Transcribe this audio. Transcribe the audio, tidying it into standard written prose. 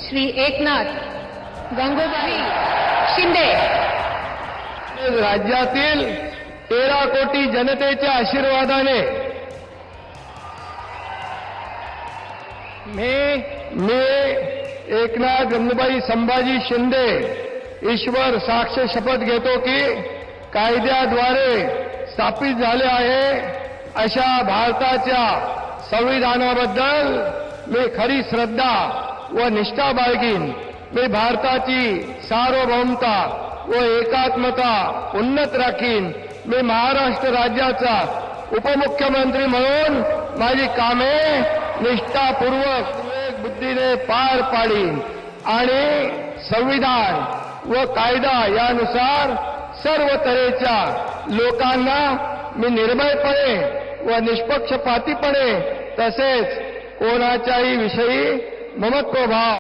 श्री एकनाथ गंगूबाई शिंदे राज्यातील 13 कोटी जनतेच्या आशीर्वादाने मी एकनाथ गंगूबाई संभाजी शिंदे ईश्वर साक्ष शपथ घेतो की कायद्याद्वारे स्थापित झाले आहे अशा भारताच्या संविधानाबद्दल मी खरी श्रद्धा व निष्ठा बाळगीन। मी भारताची सार्वभौमता व एकात्मता उन्नत राखीन। मी महाराष्ट्र राज्याचा उपमुख्यमंत्री म्हणून माझी कामे निष्ठापूर्वक विवेक बुद्धीने पार पाडीन आणि संविधान व कायदा यानुसार सर्व तऱ्हेच्या लोकांना मी निर्भयपणे व निष्पक्षपातीपणे तसेच कोणाच्याही विषयी ममत्वभाव